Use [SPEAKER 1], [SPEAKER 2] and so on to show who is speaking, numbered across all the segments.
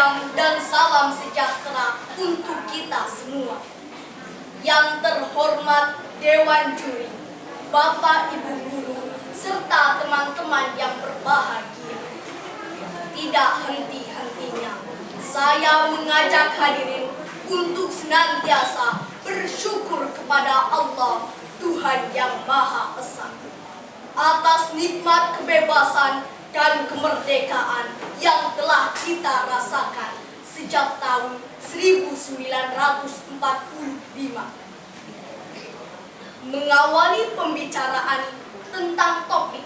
[SPEAKER 1] siang dan salam sejahtera untuk kita semua. Yang terhormat Dewan Juri, Bapak Ibu Guru, serta teman-teman yang berbahagia. Tidak henti-hentinya, saya mengajak hadirin untuk senantiasa bersyukur kepada Allah, Tuhan yang Maha Esa, atas nikmat kebebasan dan kemerdekaan yang telah kita rasakan sejak tahun 1945. Mengawali pembicaraan tentang topik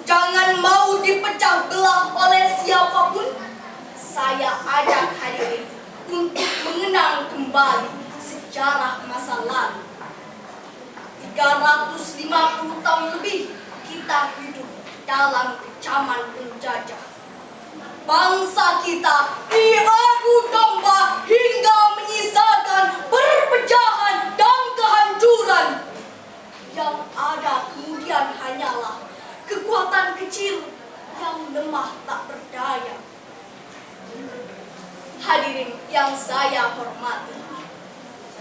[SPEAKER 1] "Jangan mau dipecah belah oleh siapapun", saya ajak hadirin untuk mengenang kembali sejarah masa lalu. 350 tahun lebih kita hidup dalam kecaman penjajah. Bangsa kita diadu domba hingga menyisakan perpecahan dan kehancuran. Yang ada kemudian hanyalah kekuatan kecil yang lemah tak berdaya. Hadirin yang saya hormati,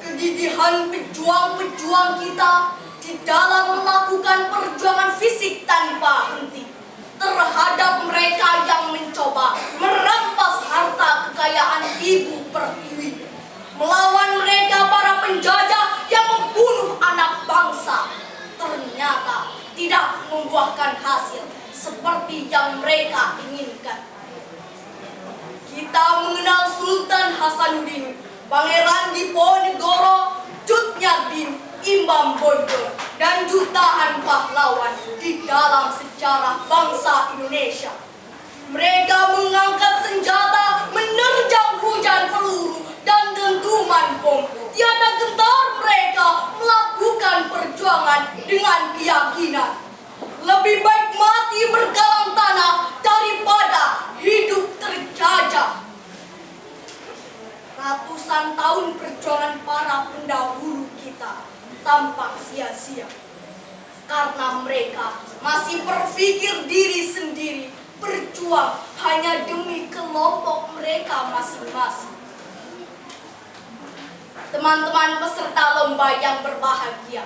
[SPEAKER 1] kegigihan pejuang-pejuang kita di dalam melakukan perjuangan fisik tanpa henti terhadap mereka yang mencoba merampas harta kekayaan ibu pertiwi, melawan mereka para penjajah yang membunuh anak bangsa, ternyata tidak membuahkan hasil seperti yang mereka inginkan. Kita mengenal Sultan Hasanuddin, Pangeran Diponegoro, Cut Nyadin, Imam Bonjol, dan jutaan pahlawan di dalam sejarah bangsa Indonesia. Mereka mengangkat senjata, menerjang hujan peluru dan dentuman bom. Tiada gentar mereka melakukan perjuangan dengan keyakinan. Lebih baik mati bergalang tanah daripada hidup terjajah. Ratusan tahun perjuangan para pendahulu kita tampak sia-sia karena mereka masih berpikir diri sendiri, berjuang hanya demi kelompok mereka masing-masing. Teman-teman peserta lomba yang berbahagia,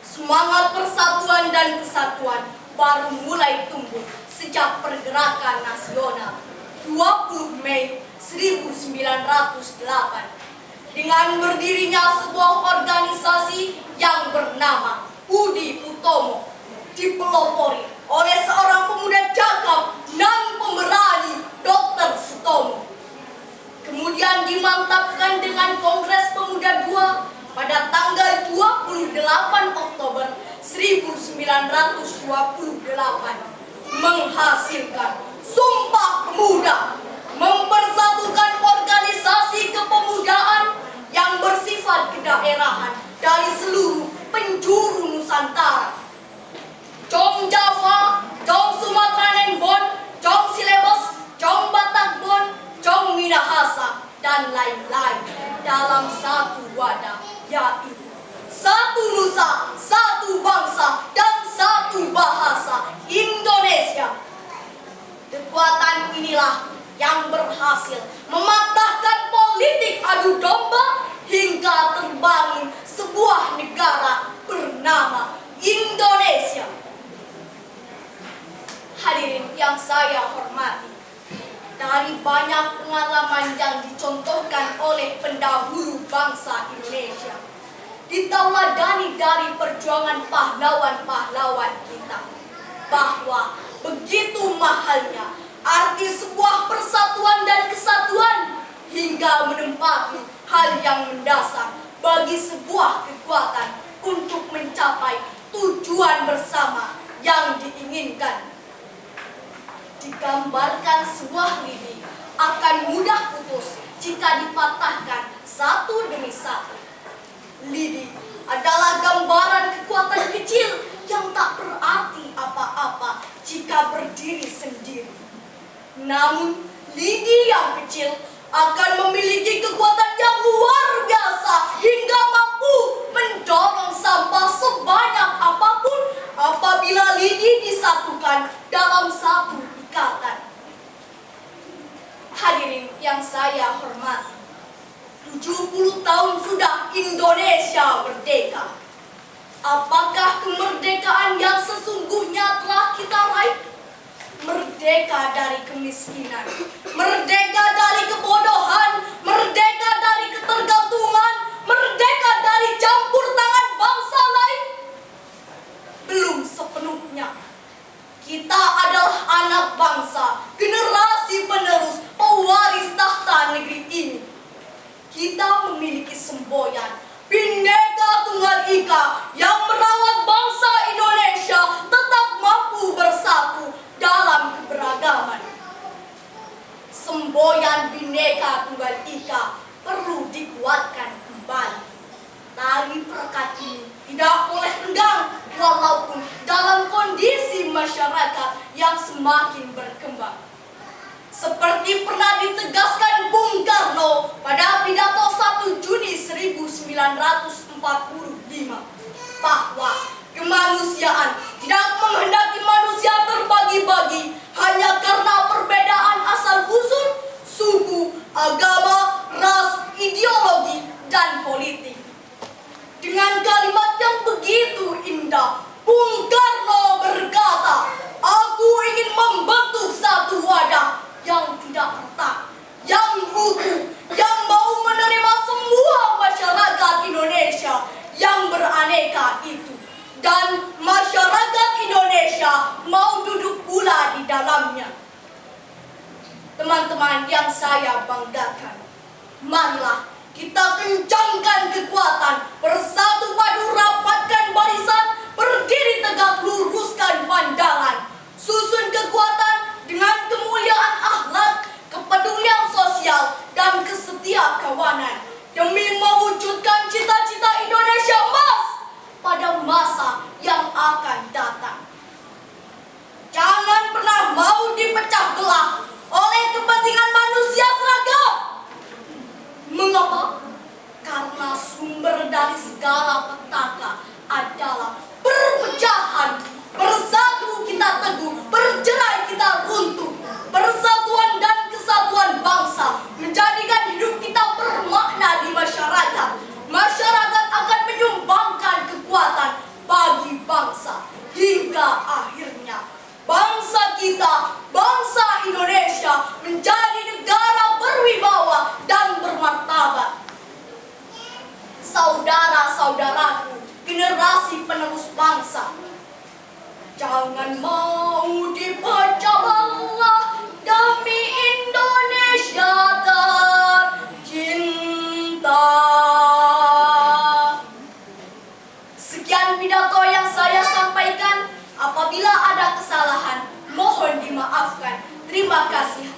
[SPEAKER 1] semangat persatuan dan kesatuan baru mulai tumbuh sejak pergerakan nasional 20 Mei 1908 dengan berdirinya sebuah organisasi yang bernama Budi Utomo, dipelopori oleh seorang pemuda cakap dan pemberani, Dr. Sutomo. Kemudian dimantapkan dengan Kongres Pemuda II pada tanggal 28 Oktober 1928, menghasilkan Sumpah Pemuda, mempersatukan organisasi kepemudaan yang bersifat kedaerahan dari seluruh penjuru Nusantara. Jong Java, Jong Sumatera Nembon, Jong Silebos, Jong Batakbon, Jong Minahasa, dan lain-lain dalam satu wadah, yaitu satu nusa, satu bangsa, dan satu bahasa, Indonesia. Kekuatan inilah yang berhasil mematahkan politik adu domba hingga terbangun sebuah negara bernama Indonesia. Hadirin yang saya hormati, dari banyak pengalaman yang dicontohkan oleh pendahulu bangsa Indonesia, ditauladani dari perjuangan pahlawan-pahlawan kita, bahwa begitu mahalnya arti sebuah persatuan dan kesatuan hingga menempati hal yang mendasar bagi sebuah kekuatan untuk mencapai tujuan bersama yang diinginkan. Digambarkan sebuah lidi akan mudah putus jika dipatahkan satu demi satu. Lidi adalah gambaran kekuatan kecil yang tak berarti apa-apa jika berdiri sendiri. Namun, lidi yang kecil akan memiliki kekuatan yang luar biasa hingga mampu mendorong sampah sebanyak apapun apabila lidi disatukan dalam satu ikatan. Hadirin yang yang saya hormati, 70 tahun sudah Indonesia merdeka. Apakah kemerdekaan yang sesungguhnya telah kita raih? Merdeka dari kemiskinan, merdeka dari kebodohan, merdeka dari ketergantungan, merdeka dari campur tangan bangsa lain? Belum sepenuhnya. Kita adalah anak bangsa, generasi penerus, pewaris tahta negeri ini. Kita memiliki semboyan Bhinneka Tunggal Ika yang merawat bangsa Indonesia tetap mampu bersatu dalam keberagaman. Semboyan Bhinneka Tunggal Ika perlu dikuatkan kembali. Tari perekat ini tidak boleh renggang walaupun dalam kondisi masyarakat yang semakin berkembang. Seperti pernah ditegaskan Bung Karno pada pidato 1 Juni 1945 bahwa kemanusiaan tidak menghendaki manusia terbagi-bagi hanya karena perbedaan asal-usul, suku, agama, ras, ideologi, dan politik. Dengan kalimat yang begitu indah, Bung Karno berkata, "Aku ingin membentuk satu wadah yang tidak retak, yang utuh, yang mau menerima semua masyarakat Indonesia yang beraneka itu. Dan masyarakat Indonesia mau duduk pula di dalamnya." Teman-teman yang saya banggakan, marilah kita kencangkan kekuatan, bersatu padu rapatkan barisan, berdiri tegak luruskan pandangan, susun kekuatan dengan kemuliaan akhlak, kepedulian sosial, dan kesetia kawanan demi mewujudkan cita-cita Indonesia emas pada masa yang akan datang. Jangan pernah mau dipecah belah oleh kepentingan manusia seragam. Mengapa? Karena sumber dari segala petaka adalah perpecahan. Bersatu kita teguh, bercerai kita runtuh. Persatuan dan kesatuan bangsa menjadikan hidup kita bermakna di masyarakat. Masyarakat akan menyumbangkan kekuatan bagi bangsa hingga akhirnya bangsa kita, bangsa Indonesia menjadi negara berwibawa dan bermartabat. Saudara-saudaraku, generasi penerus bangsa, jangan mau dipecah belah demi Indonesia tercinta. Sekian pidato yang saya sampaikan. Apabila ada kesalahan, mohon dimaafkan. Terima kasih.